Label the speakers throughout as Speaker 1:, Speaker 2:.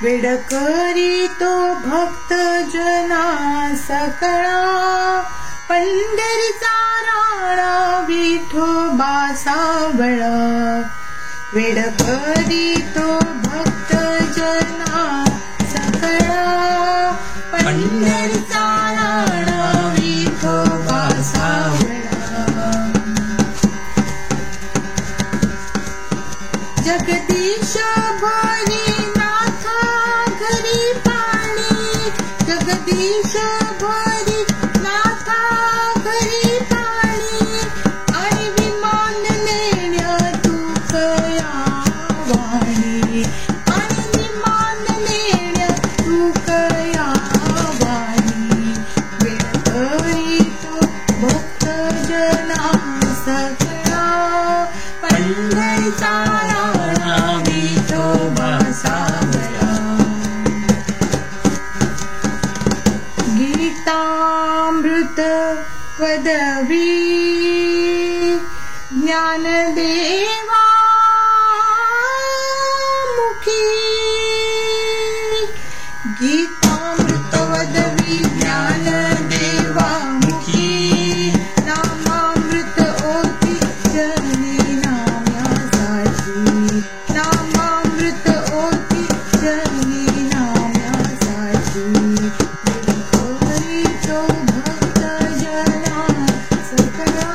Speaker 1: वेड करीतो भक्त जना सकळा, पंढरीचा राणा विठोबा सावळा. वेड करीतो भक्त जना सकळा, पंढरीचा राणा विठोबा सावळा. जगदीश भरी जगदीश भरी नाथा घरी पाणी, आणि विमान नेण्या तुकया वाणी, आणि विमान नेण्या तुकया वाणी. वेड करीतो भक्त जना सकळा, पंढरीचा राणा विठोबा सावळा. गीतामृत वदवी ज्ञानदेवा मुखी, गीतामृत वदवी ज्ञानदेवा मुखी. नामामृत ओती जनी नाम्यासाठी, नामामृत ओती जनी नाम्यासाठी. भक्त जना सकळा,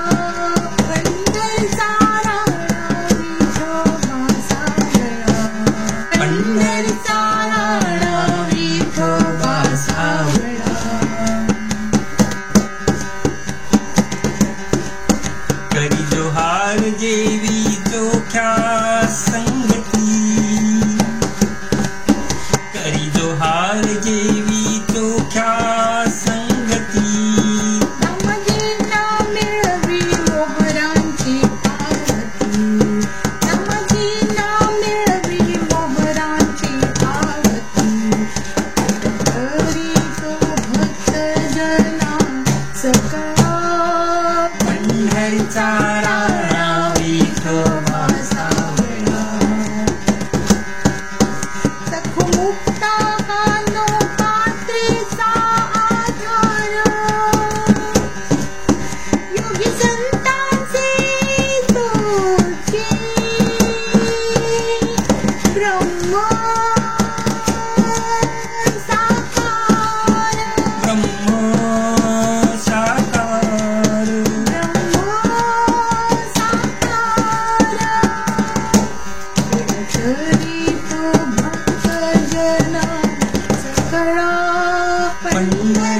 Speaker 1: पंढरीचा राणा विठोबा सावळा, पंढरीचा राणा विठोबा सावळा.
Speaker 2: करी जोहार जेवी चोख्या संगती, करी जोहार जेवी चोख्या संगती.
Speaker 1: नमजीना मिळवी मोहरांची पावती, नमजीना मिळवी मोहरांची पावती. करीतो भक्त जना सकळा,
Speaker 2: पंढरीचा राणा विठोबा सावळा.
Speaker 1: सखमुक्ता कानो पात्रीचा आधार, योगी संतांचे तोची ब्रह्म साकार,
Speaker 2: ब्रह्म साकार,
Speaker 1: ब्रह्म साकार. करीतो भक्त जना सकळा, पंढरीचा